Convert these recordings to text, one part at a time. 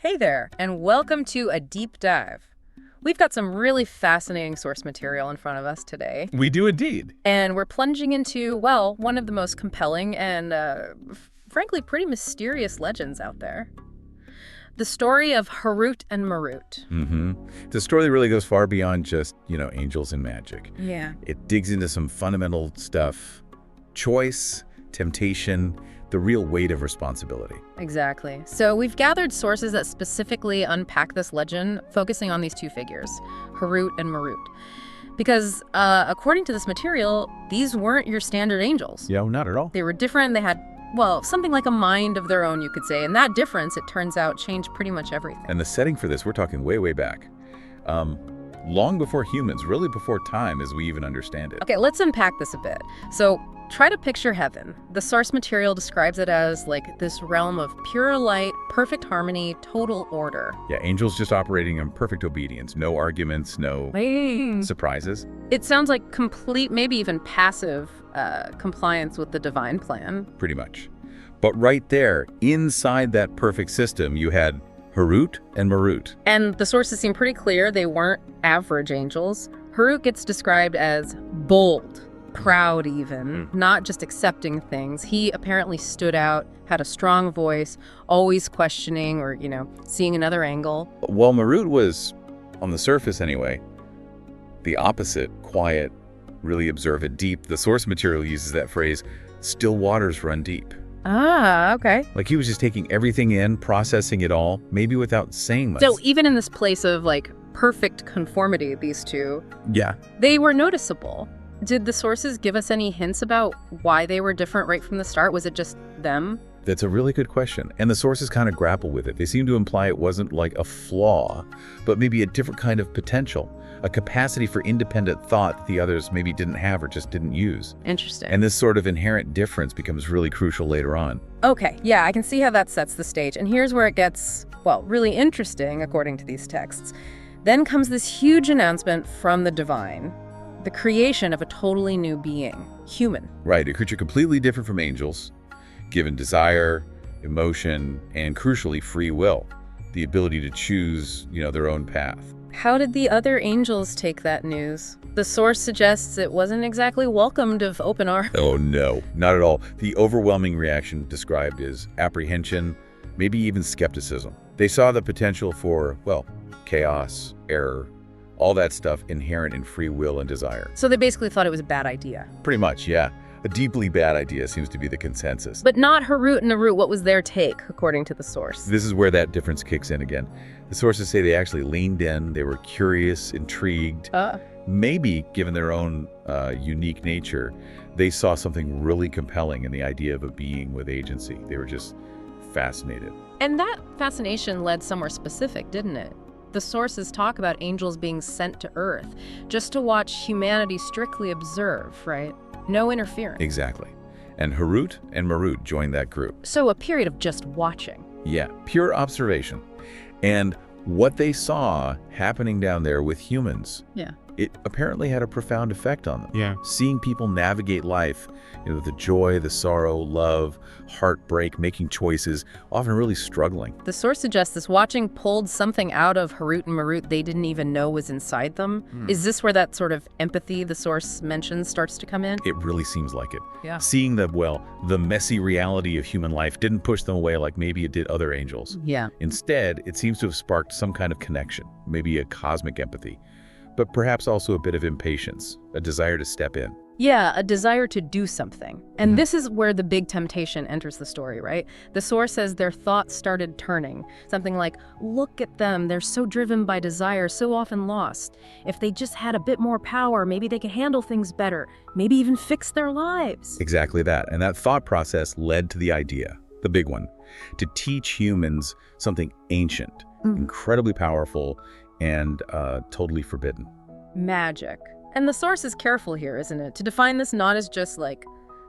Hey there, and welcome to a deep dive. We've got some really fascinating source material in front of us today. We do indeed. And we're plunging into, well, one of the most compelling and, frankly, pretty mysterious legends out there. The story of Harut and Marut. The story really goes far beyond just, angels and magic. Yeah. It digs into some fundamental stuff. Choice, temptation, the real weight of responsibility. Exactly. So we've gathered sources that specifically unpack this legend, focusing on these two figures, Harut and Marut. Because according to this material, these weren't your standard angels. Yeah, not at all. They were different. They had, well, something like a mind of their own, you could say. And that difference, it turns out, changed pretty much everything. And the setting for this, we're talking way, way back. Long before humans, really before time as we even understand it. Okay, let's unpack this a bit. So try to picture heaven. The source material describes it as like this realm of pure light, perfect harmony, total order. Yeah, angels just operating in perfect obedience. No arguments, no surprises. It sounds like complete, maybe even passive compliance with the divine plan. Pretty much. But right there, inside that perfect system, you had Harut and Marut. And the sources seem pretty clear. They weren't average angels. Harut gets described as bold, proud even, not just accepting things. He apparently stood out, had a strong voice, always questioning or, seeing another angle. While Marut was, on the surface anyway, the opposite, quiet, really observant, deep. The source material uses that phrase, still waters run deep. Ah, okay. Like he was just taking everything in, processing it all, maybe without saying much. So even in this place of perfect conformity, these two, yeah, they were noticeable. Did the sources give us any hints about why they were different right from the start? Was it just them? That's a really good question. And the sources kind of grapple with it. They seem to imply it wasn't like a flaw, but maybe a different kind of potential, a capacity for independent thought that the others maybe didn't have or just didn't use. Interesting. And this sort of inherent difference becomes really crucial later on. Okay, yeah, I can see how that sets the stage. And here's where it gets, well, really interesting, according to these texts. Then comes this huge announcement from the divine. The creation of a totally new being, human. Right, a creature completely different from angels, given desire, emotion, and crucially, free will, the ability to choose, their own path. How did the other angels take that news? The source suggests it wasn't exactly welcomed of open arms. Oh no, not at all. The overwhelming reaction described is apprehension, maybe even skepticism. They saw the potential for, chaos, error, all that stuff inherent in free will and desire. So they basically thought it was a bad idea. Pretty much, yeah. A deeply bad idea seems to be the consensus. But not Harut and Marut. What was their take, according to the source? This is where that difference kicks in again. The sources say they actually leaned in, they were curious, intrigued. Maybe, given their own unique nature, they saw something really compelling in the idea of a being with agency. They were just fascinated. And that fascination led somewhere specific, didn't it? The sources talk about angels being sent to Earth just to watch humanity strictly observe, right? No interference. Exactly. And Harut and Marut joined that group. So a period of just watching. Yeah, pure observation. And what they saw happening down there with humans, it apparently had a profound effect on them. Yeah. Seeing people navigate life, the joy, the sorrow, love, heartbreak, making choices, often really struggling. The source suggests this watching pulled something out of Harut and Marut they didn't even know was inside them. Is this where that sort of empathy the source mentions starts to come in? It really seems like it. Yeah. Seeing the messy reality of human life didn't push them away like maybe it did other angels. Yeah. Instead, it seems to have sparked some kind of connection, maybe a cosmic empathy, but perhaps also a bit of impatience, a desire to step in. Yeah, a desire to do something. And this is where the big temptation enters the story, right? The source says their thoughts started turning. Something like, look at them, they're so driven by desire, so often lost. If they just had a bit more power, maybe they could handle things better, maybe even fix their lives. Exactly that. And that thought process led to the idea, the big one, to teach humans something ancient, incredibly powerful, and totally forbidden. Magic. And the source is careful here, isn't it? To define this not as just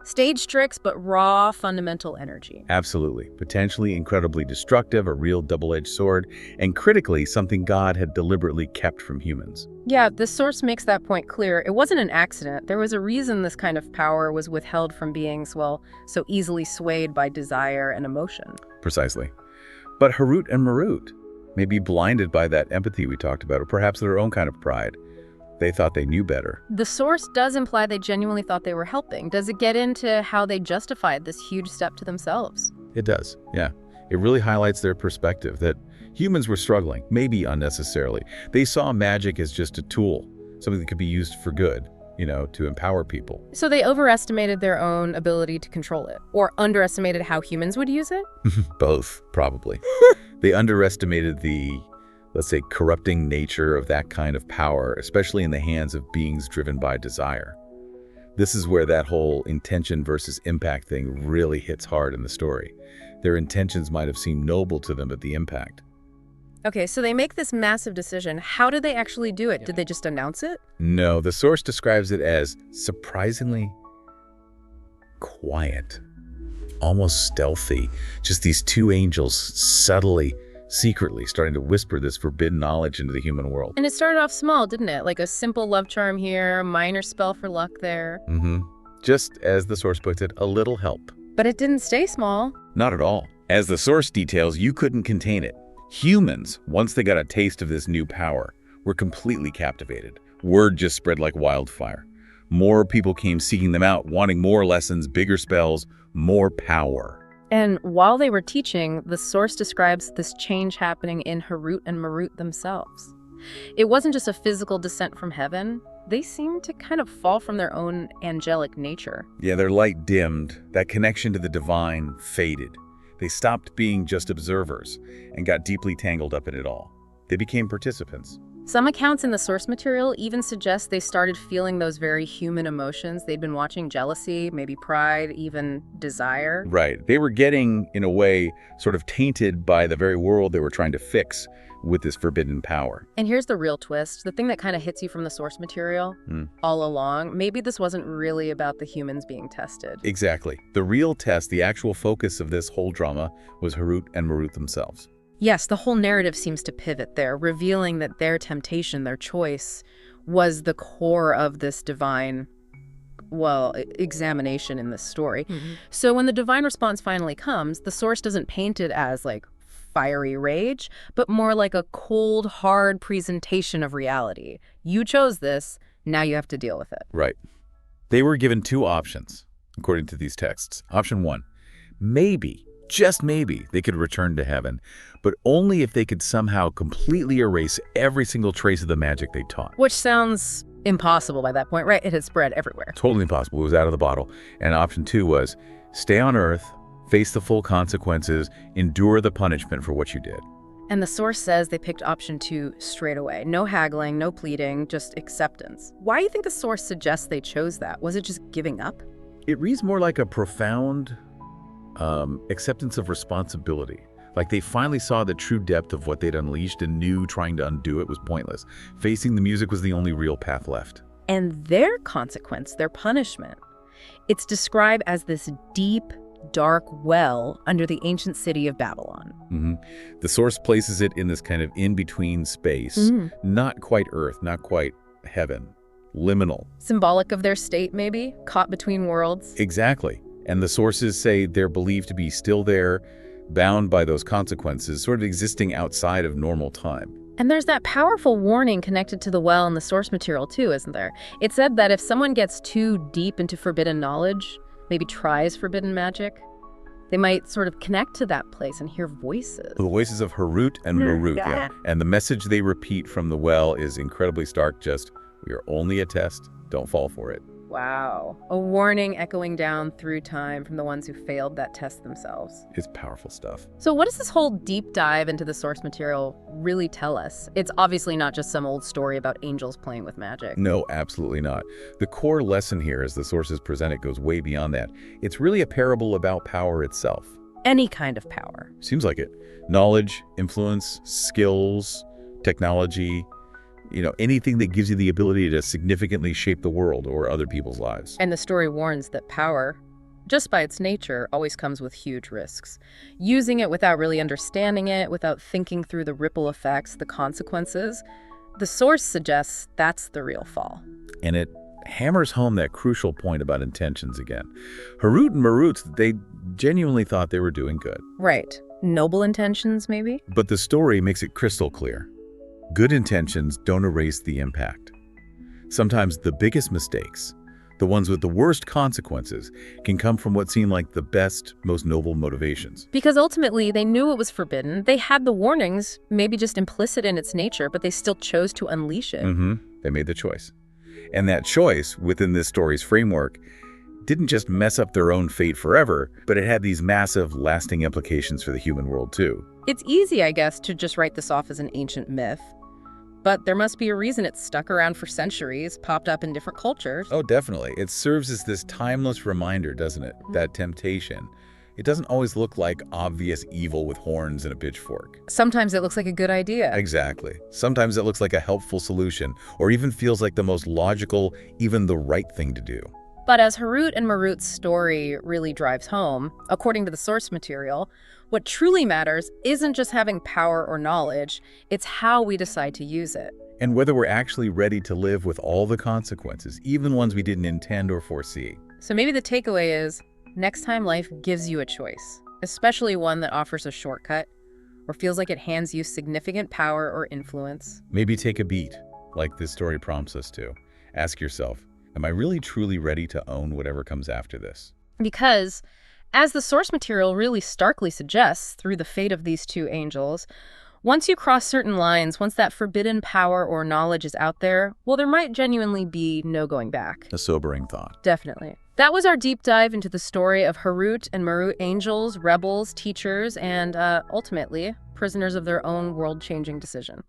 stage tricks, but raw, fundamental energy. Absolutely. Potentially incredibly destructive, a real double-edged sword, and critically, something God had deliberately kept from humans. Yeah, the source makes that point clear. It wasn't an accident. There was a reason this kind of power was withheld from beings, so easily swayed by desire and emotion. Precisely. But Harut and Marut, maybe blinded by that empathy we talked about, or perhaps their own kind of pride. They thought they knew better. The source does imply they genuinely thought they were helping. Does it get into how they justified this huge step to themselves? It does, yeah. It really highlights their perspective that humans were struggling, maybe unnecessarily. They saw magic as just a tool, something that could be used for good, to empower people. So they overestimated their own ability to control it, or underestimated how humans would use it? Both, probably. They underestimated the, let's say, corrupting nature of that kind of power, especially in the hands of beings driven by desire. This is where that whole intention versus impact thing really hits hard in the story. Their intentions might have seemed noble to them, but the impact. Okay, so they make this massive decision. How did they actually do it? Did they just announce it? No, the source describes it as surprisingly quiet, almost stealthy. Just these two angels subtly, secretly starting to whisper this forbidden knowledge into the human world. And it started off small, didn't it? Like a simple love charm here, a minor spell for luck there. Just as the source puts it, a little help. But it didn't stay small. Not at all. As the source details, you couldn't contain it. Humans, once they got a taste of this new power, were completely captivated. Word just spread like wildfire. More people came seeking them out, wanting more lessons, bigger spells, more power. And while they were teaching, the source describes this change happening in Harut and Marut themselves. It wasn't just a physical descent from heaven. They seemed to kind of fall from their own angelic nature. Yeah, their light dimmed. That connection to the divine faded. They stopped being just observers and got deeply tangled up in it all. They became participants. Some accounts in the source material even suggest they started feeling those very human emotions. They'd been watching jealousy, maybe pride, even desire. Right. They were getting, in a way, sort of tainted by the very world they were trying to fix with this forbidden power. And here's the real twist, the thing that kind of hits you from the source material all along. Maybe this wasn't really about the humans being tested. Exactly. The real test, the actual focus of this whole drama was Harut and Marut themselves. Yes, the whole narrative seems to pivot there, revealing that their temptation, their choice, was the core of this divine, examination in this story. So when the divine response finally comes, the source doesn't paint it as like fiery rage, but more like a cold, hard presentation of reality. You chose this, now you have to deal with it. Right. They were given two options, according to these texts. Option one, maybe, just maybe, they could return to heaven, but only if they could somehow completely erase every single trace of the magic they taught. Which sounds impossible by that point, right? It had spread everywhere. Totally impossible. It was out of the bottle. And option two was stay on Earth, face the full consequences, endure the punishment for what you did. And the source says they picked option two straight away. No haggling, no pleading, just acceptance. Why do you think the source suggests they chose that? Was it just giving up? It reads more like a profound acceptance of responsibility. Like they finally saw the true depth of what they'd unleashed and knew trying to undo it was pointless. Facing the music was the only real path left. And their consequence, their punishment, it's described as this deep, dark well under the ancient city of Babylon. The source places it in this kind of in-between space, not quite Earth, not quite heaven, liminal. Symbolic of their state, maybe? Caught between worlds? Exactly. And the sources say they're believed to be still there, bound by those consequences, sort of existing outside of normal time. And there's that powerful warning connected to the well in the source material too, isn't there? It said that if someone gets too deep into forbidden knowledge, maybe tries forbidden magic, they might sort of connect to that place and hear voices. The voices of Harut and Marut, yeah. And the message they repeat from the well is incredibly stark, just, we are only a test, don't fall for it. Wow. A warning echoing down through time from the ones who failed that test themselves. It's powerful stuff. So what does this whole deep dive into the source material really tell us? It's obviously not just some old story about angels playing with magic. No, absolutely not. The core lesson here, as the sources present it, goes way beyond that. It's really a parable about power itself. Any kind of power. Seems like it. Knowledge, influence, skills, technology, anything that gives you the ability to significantly shape the world or other people's lives. And the story warns that power, just by its nature, always comes with huge risks. Using it without really understanding it, without thinking through the ripple effects, the consequences, the source suggests that's the real fall. And it hammers home that crucial point about intentions again. Harut and Marut, they genuinely thought they were doing good. Right. Noble intentions, maybe? But the story makes it crystal clear. Good intentions don't erase the impact. Sometimes the biggest mistakes, the ones with the worst consequences, can come from what seem like the best, most noble motivations. Because ultimately, they knew it was forbidden. They had the warnings, maybe just implicit in its nature, but they still chose to unleash it. They made the choice. And that choice, within this story's framework, didn't just mess up their own fate forever, but it had these massive, lasting implications for the human world, too. It's easy, I guess, to just write this off as an ancient myth. But there must be a reason it's stuck around for centuries, popped up in different cultures. Oh, definitely. It serves as this timeless reminder, doesn't it? That temptation. It doesn't always look like obvious evil with horns and a pitchfork. Sometimes it looks like a good idea. Exactly. Sometimes it looks like a helpful solution, or even feels like the most logical, even the right thing to do. But as Harut and Marut's story really drives home, according to the source material, what truly matters isn't just having power or knowledge, it's how we decide to use it. And whether we're actually ready to live with all the consequences, even ones we didn't intend or foresee. So maybe the takeaway is, next time life gives you a choice, especially one that offers a shortcut, or feels like it hands you significant power or influence. Maybe take a beat, like this story prompts us to. Ask yourself, am I really truly ready to own whatever comes after this? Because, as the source material really starkly suggests through the fate of these two angels, once you cross certain lines, once that forbidden power or knowledge is out there, well, there might genuinely be no going back. A sobering thought. Definitely. That was our deep dive into the story of Harut and Marut angels, rebels, teachers, and ultimately, prisoners of their own world-changing decision.